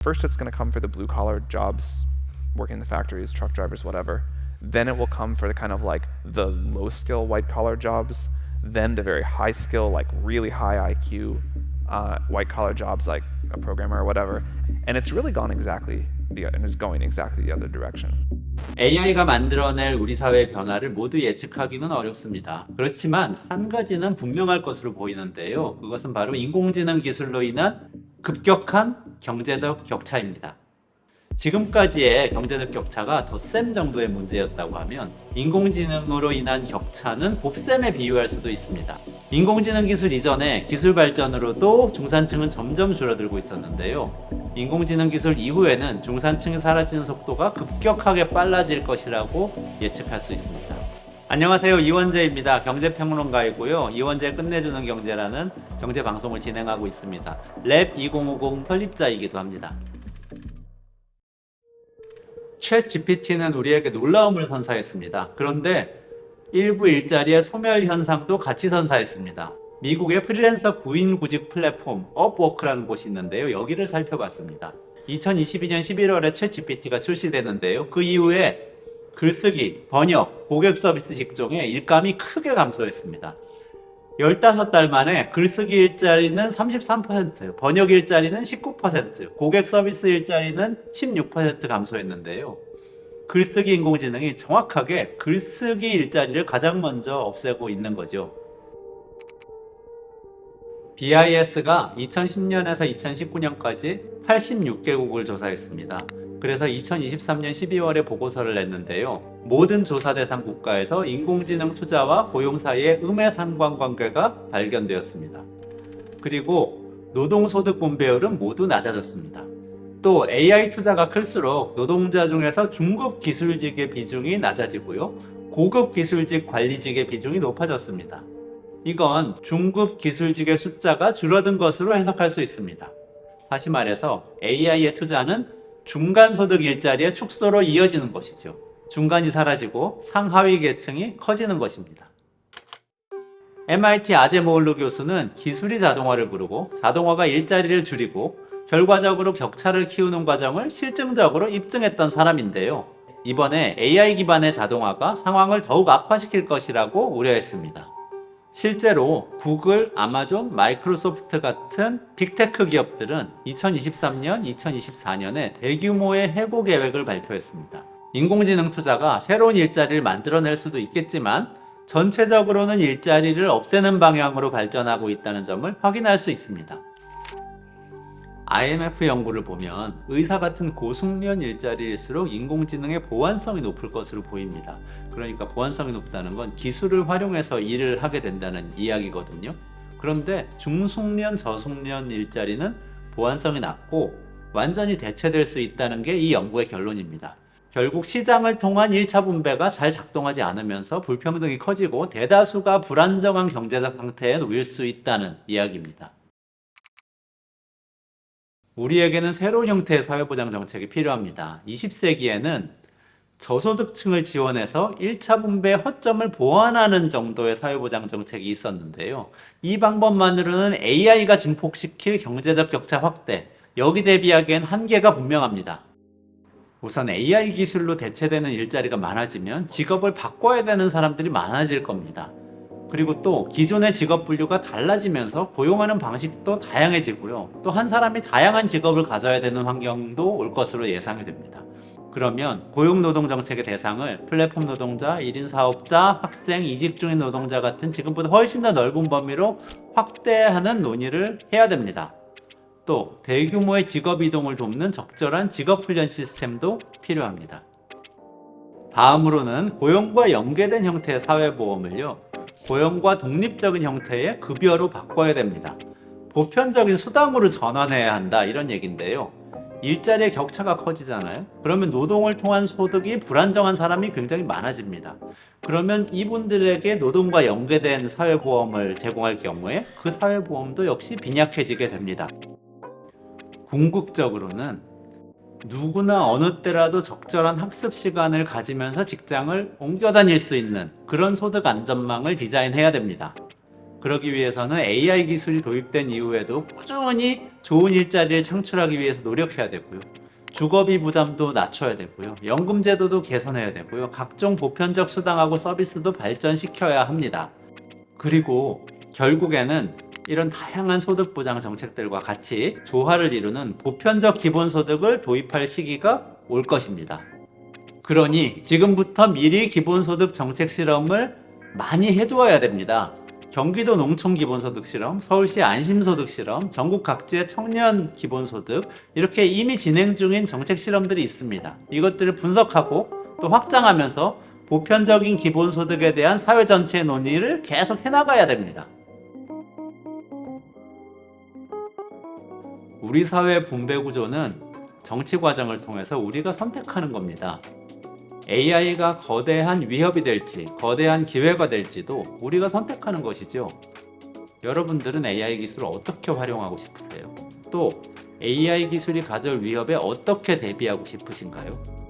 First, it's going to come for the blue-collar jobs, working in the factories, truck drivers, whatever. Then it will come for the kind of like the low-skill white-collar jobs. Then the very high-skill, like really high IQ white-collar jobs, like a programmer or whatever. And it's really gone and is going exactly the other direction. AI가 만들어낼 우리 사회의 변화를 모두 예측하기는 어렵습니다. 그렇지만 한 가지는 분명할 것으로 보이는데요. 그것은 바로 인공지능 기술로 인한 급격한 경제적 격차입니다. 지금까지의 경제적 격차가 덧셈 정도의 문제였다고 하면 인공지능으로 인한 격차는 곱셈에 비유할 수도 있습니다. 인공지능 기술 이전에 기술 발전으로도 중산층은 점점 줄어들고 있었는데요. 인공지능 기술 이후에는 중산층이 사라지는 속도가 급격하게 빨라질 것이라고 예측할 수 있습니다. 안녕하세요, 이원재입니다. 경제평론가이고요. 이원재 끝내주는 경제라는 경제방송을 진행하고 있습니다. 랩 2050 설립자이기도 합니다. 챗 GPT는 우리에게 놀라움을 선사했습니다. 그런데 일부 일자리의 소멸 현상도 같이 선사했습니다. 미국의 프리랜서 구인 구직 플랫폼 업워크라는 곳이 있는데요. 여기를 살펴봤습니다. 2022년 11월에 챗 GPT가 출시되는데요. 그 이후에 글쓰기, 번역, 고객 서비스 직종의 일감이 크게 감소했습니다. 15달 만에 글쓰기 일자리는 33%, 번역 일자리는 19%, 고객 서비스 일자리는 16% 감소했는데요. 글쓰기 인공지능이 정확하게 글쓰기 일자리를 가장 먼저 없애고 있는 거죠. BIS가 2010년에서 2019년까지 86개국을 조사했습니다. 그래서 2023년 12월에 보고서를 냈는데요. 모든 조사 대상 국가에서 인공지능 투자와 고용 사이의 음의 상관관계가 발견되었습니다. 그리고 노동소득 분배율은 모두 낮아졌습니다. 또 AI 투자가 클수록 노동자 중에서 중급 기술직의 비중이 낮아지고요. 고급 기술직 관리직의 비중이 높아졌습니다. 이건 중급 기술직의 숫자가 줄어든 것으로 해석할 수 있습니다. 다시 말해서 AI의 투자는 중간 소득 일자리의 축소로 이어지는 것이죠. 중간이 사라지고 상하위 계층이 커지는 것입니다. MIT 아제모울루 교수는 기술이 자동화를 부르고 자동화가 일자리를 줄이고 결과적으로 격차를 키우는 과정을 실증적으로 입증했던 사람인데요. 이번에 AI 기반의 자동화가 상황을 더욱 악화시킬 것이라고 우려했습니다. 실제로 구글, 아마존, 마이크로소프트 같은 빅테크 기업들은 2023년, 2024년에 대규모의 해고 계획을 발표했습니다. 인공지능 투자가 새로운 일자리를 만들어낼 수도 있겠지만 전체적으로는 일자리를 없애는 방향으로 발전하고 있다는 점을 확인할 수 있습니다. IMF 연구를 보면 의사 같은 고숙련 일자리일수록 인공지능의 보안성이 높을 것으로 보입니다. 그러니까 보안성이 높다는 건 기술을 활용해서 일을 하게 된다는 이야기거든요. 그런데 중숙련, 저숙련 일자리는 보안성이 낮고 완전히 대체될 수 있다는 게 이 연구의 결론입니다. 결국 시장을 통한 1차 분배가 잘 작동하지 않으면서 불평등이 커지고 대다수가 불안정한 경제적 상태에 놓일 수 있다는 이야기입니다. 우리에게는 새로운 형태의 사회보장 정책이 필요합니다. 20세기에는 저소득층을 지원해서 1차 분배의 허점을 보완하는 정도의 사회보장 정책이 있었는데요. 이 방법만으로는 AI가 증폭시킬 경제적 격차 확대, 여기 대비하기엔 한계가 분명합니다. 우선 AI 기술로 대체되는 일자리가 많아지면 직업을 바꿔야 되는 사람들이 많아질 겁니다. 그리고 또 기존의 직업 분류가 달라지면서 고용하는 방식도 다양해지고요. 또 한 사람이 다양한 직업을 가져야 되는 환경도 올 것으로 예상이 됩니다. 그러면 고용노동정책의 대상을 플랫폼 노동자, 1인 사업자, 학생, 이직 중인 노동자 같은 지금보다 훨씬 더 넓은 범위로 확대하는 논의를 해야 됩니다. 또 대규모의 직업 이동을 돕는 적절한 직업훈련 시스템도 필요합니다. 다음으로는 고용과 연계된 형태의 사회보험을요. 고용과 독립적인 형태의 급여로 바꿔야 됩니다. 보편적인 수당으로 전환해야 한다 이런 얘기인데요. 일자리의 격차가 커지잖아요. 그러면 노동을 통한 소득이 불안정한 사람이 굉장히 많아집니다. 그러면 이분들에게 노동과 연계된 사회보험을 제공할 경우에 그 사회보험도 역시 빈약해지게 됩니다. 궁극적으로는 누구나 어느 때라도 적절한 학습 시간을 가지면서 직장을 옮겨 다닐 수 있는 그런 소득 안전망을 디자인해야 됩니다. 그러기 위해서는 AI 기술이 도입된 이후에도 꾸준히 좋은 일자리를 창출하기 위해서 노력해야 되고요. 주거비 부담도 낮춰야 되고요. 연금 제도도 개선해야 되고요. 각종 보편적 수당하고 서비스도 발전시켜야 합니다. 그리고 결국에는 이런 다양한 소득 보장 정책들과 같이 조화를 이루는 보편적 기본소득을 도입할 시기가 올 것입니다. 그러니 지금부터 미리 기본소득 정책 실험을 많이 해두어야 됩니다. 경기도 농촌 기본소득 실험, 서울시 안심소득 실험, 전국 각지의 청년 기본소득, 이렇게 이미 진행 중인 정책 실험들이 있습니다. 이것들을 분석하고 또 확장하면서 보편적인 기본소득에 대한 사회 전체의 논의를 계속 해나가야 됩니다. 우리 사회의 분배 구조는 정치 과정을 통해서 우리가 선택하는 겁니다. AI가 거대한 위협이 될지, 거대한 기회가 될지도 우리가 선택하는 것이죠. 여러분들은 AI 기술을 어떻게 활용하고 싶으세요? 또 AI 기술이 가져올 위협에 어떻게 대비하고 싶으신가요?